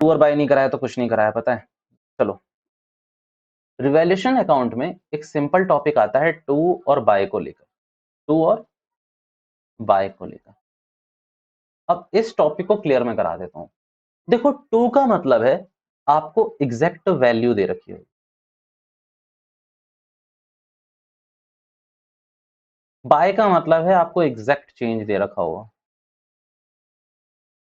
To और bye नहीं कराया तो कुछ नहीं कराया, पता है। चलो, रिवैल्यूएशन अकाउंट में एक सिंपल टॉपिक आता है टू और बाय को लेकर, टू और बाय को लेकर। अब इस टॉपिक को क्लियर मैं करा देता हूं। देखो, टू का मतलब है आपको एग्जैक्ट वैल्यू दे रखी है, बाय का मतलब है आपको एग्जैक्ट चेंज दे रखा होगा।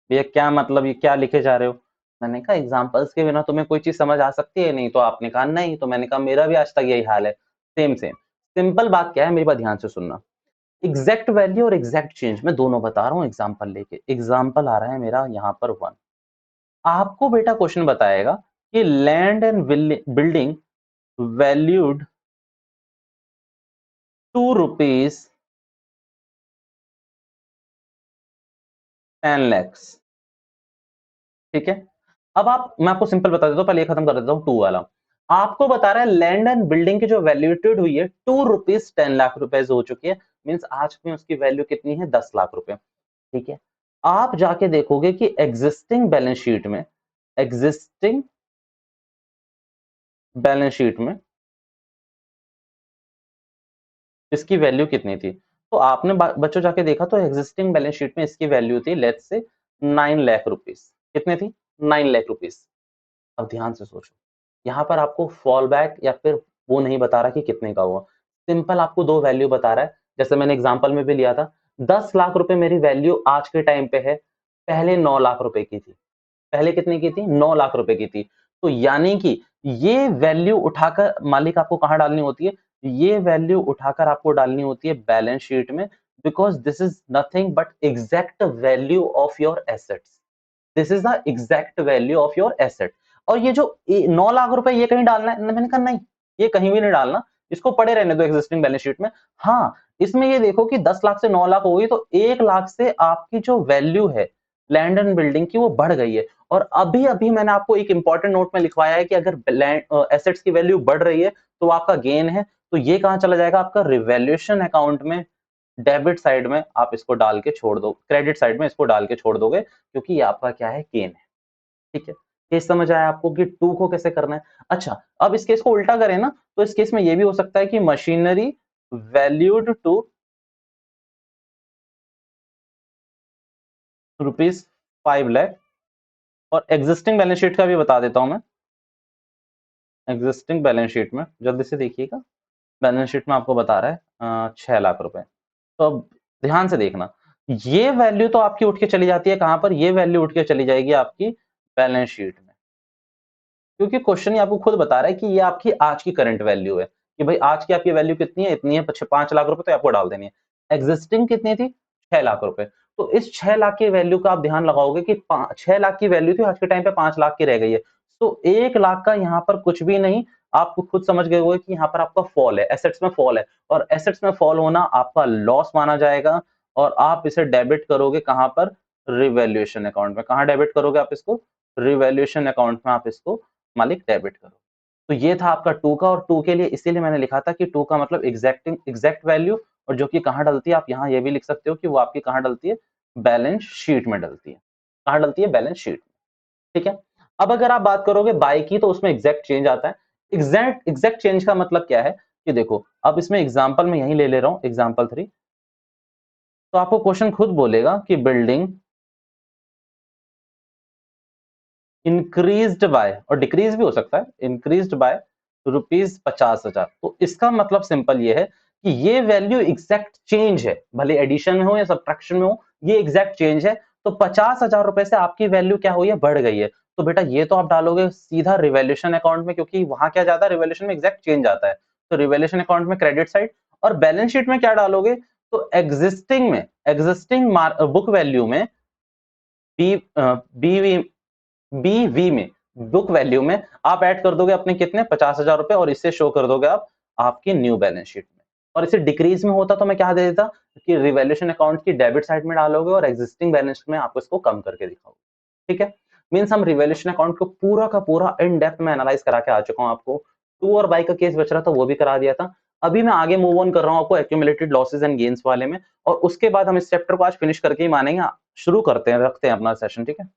ये क्या मतलब, ये क्या लिखे जा रहे हो? मैंने कहा एग्जांपल्स के बिना तुम्हें कोई चीज समझ आ सकती है? नहीं तो आपने कहा नहीं, तो मैंने कहा मेरा भी आज तक यही हाल है, सेम सेम। सिंपल बात क्या है, मेरी बात ध्यान से सुनना। एग्जैक्ट वैल्यू और एग्जैक्ट चेंज मैं दोनों बता रहा हूं एग्जांपल लेके। एग्जांपल आ रहा है मेरा यहाँ पर 1। आपको बेटा क्वेश्चन बताएगा कि land and building valued ₹2 10 lakhs, ठीक है। अब आप, मैं आपको सिंपल बता देता हूं, पहले ये खत्म कर देता हूं टू वाला। आपको बता रहा है लैंड एंड बिल्डिंग की जो वैल्यूटेड हुई है ₹2 10 लाख हो चुकी है। मींस आज में उसकी वैल्यू कितनी है? 10 लाख रुपए, ठीक है। आप जाके देखोगे कि एग्जिस्टिंग बैलेंस शीट में, एग्जिस्टिंग बैलेंस शीट में इसकी वैल्यू कितनी थी। तो आपने बच्चों जाके देखा तो एग्जिस्टिंग बैलेंस शीट में इसकी वैल्यू थी, लेट्स से 9 लाख रुपीज। कितने थी? 9 लाख रुपीज। अब ध्यान से सोचो, यहाँ पर आपको फॉल बैक या फिर वो नहीं बता रहा कि कितने का हुआ, सिंपल आपको दो वैल्यू बता रहा है। जैसे मैंने एग्जांपल में भी लिया था, 10 लाख रुपए मेरी वैल्यू आज के टाइम पे है, पहले 9 लाख रुपए की थी। पहले कितने की थी? 9 लाख रुपए की थी। तो यानी कि ये वैल्यू उठाकर मालिक आपको कहां डालनी होती है? ये वैल्यू उठाकर आपको डालनी होती है बैलेंस शीट में, because this is nothing but exact value of your assets. This is the exact value of your asset. और ये जो 9 लाख रुपए ये कहीं डालना है? मैंने कहा नहीं, ये कहीं भी नहीं डालना, इसको पड़े रहने दो एग्जिस्टिंग बैलेंस शीट में। हाँ, इसमें ये देखो कि 10 लाख से 9 लाख हो गई, तो 1 लाख से आपकी जो वैल्यू है लैंड एंड बिल्डिंग की वो बढ़ गई है। और अभी अभी मैंने आपको एक इंपॉर्टेंट नोट में लिखवाया है कि अगर लैंड एसेट्स की वैल्यू बढ़ रही है तो आपका गेन है। तो ये कहां चला जाएगा? आपका रिवैल्यूएशन अकाउंट में, डेबिट साइड में आप इसको डाल के छोड़ दो, क्रेडिट साइड में इसको डाल के छोड़ दोगे, क्योंकि ये आपका क्या है? गेन है, ठीक है। केस समझ आया आपको कि टू को कैसे करना है? अच्छा, अब इस केस को उल्टा करें ना, तो इस केस में ये भी हो सकता है कि मशीनरी वैल्यूड टू ₹5 लाख। और एग्जिस्टिंग बैलेंस शीट का भी बता देता हूं मैं। एग्जिस्टिंग बैलेंस शीट में जल्दी से देखिएगा, बैलेंस शीट में आपको बता रहा है 6 लाख रुपए। तो अब ध्यान से देखना, ये वैल्यू तो आपकी उठ के चली जाती है कहां पर? ये वैल्यू उठ के चली जाएगी आपकी बैलेंस शीट में, क्योंकि क्वेश्चन ही आपको खुद बता रहा है कि ये आपकी आज की करंट वैल्यू है, कि भाई आज की आपकी वैल्यू कितनी है? इतनी है, 5 लाख रुपए, तो आपको डाल देनी है। एग्जिस्टिंग कितनी थी? 6 लाख रुपए। तो इस 6 लाख की वैल्यू का आप ध्यान लगाओगे कि 6 लाख की वैल्यू थी, आज के टाइम पे 5 लाख की रह गई है। तो 1 लाख का यहाँ पर कुछ भी नहीं, आप खुद समझ गए होंगे कि यहाँ पर आपका फॉल है, एसेट्स में फॉल है, और एसेट्स में फॉल होना आपका लॉस माना जाएगा। और आप इसे डेबिट करोगे कहां पर? रिवैल्यूएशन अकाउंट में। कहां डेबिट करोगे आप इसको? रिवैल्यूएशन अकाउंट में आप इसको मालिक डेबिट करो। तो ये था आपका टू का, और टू के लिए इसीलिए मैंने लिखा था कि टू का मतलब एग्जैक्ट वैल्यू, और जो कि कहां डलती है, आप यहाँ ये भी लिख सकते हो कि वो आपकी कहां डलती है? बैलेंस शीट में डलती है। कहां डलती है? बैलेंस शीट में, ठीक है। अब अगर आप बात करोगे बाय की, तो उसमें एग्जैक्ट चेंज आता है। एग्जैक्ट चेंज का मतलब क्या है कि देखो, अब इसमें एग्जाम्पल में यही ले रहा हूं, एग्जाम्पल 3। तो आपको क्वेश्चन खुद बोलेगा कि बिल्डिंग इंक्रीज्ड बाय, और डिक्रीज भी हो सकता है, इंक्रीज्ड बाय ₹50,000। तो इसका मतलब सिंपल ये है कि ये वैल्यू एग्जैक्ट चेंज है, भले एडिशन में हो या सब्ट्रैक्शन में हो, ये एग्जैक्ट चेंज है। तो ₹50,000 से आपकी वैल्यू क्या हुई है? बढ़ गई है। तो बेटा ये तो आप डालोगे सीधा रिवैल्यूएशन अकाउंट में, क्योंकि वहां क्या जाता है? रिवैल्यूएशन में एग्जैक्ट चेंज आता है। तो रिवैल्यूएशन अकाउंट में क्रेडिट साइड। और बैलेंस शीट में क्या डालोगे? तो एग्जिस्टिंग में, एग्जिस्टिंग बुक वैल्यू में, बी बी बीवी में, बुक वैल्यू में आप ऐड कर दोगे अपने कितने? ₹50,000, और इससे शो कर दोगे आप आपकी न्यू बैलेंस शीट में। और इसे डिक्रीज में होता तो मैं क्या दे देता कि रिवैल्यूएशन अकाउंट की डेबिट साइड में डालोगे और एग्जिस्टिंग बैलेंस में आपको इसको कम करके दिखाओगे, ठीक है। मींस हम रिवैल्यूएशन अकाउंट को पूरा का पूरा इन डेप्थ में एनालाइज करा के आ चुका हूं आपको। टू और बाई का केस बच रहा था, वो भी करा दिया था। अभी मैं आगे मूव ऑन कर रहा हूं आपको एक्यूमुलेटेड लॉसेस एंड गेन्स वाले में, और उसके बाद हम इस चैप्टर को आज फिनिश करके ही मानेंगे। शुरू करते हैं, रखते हैं अपना सेशन, ठीक है।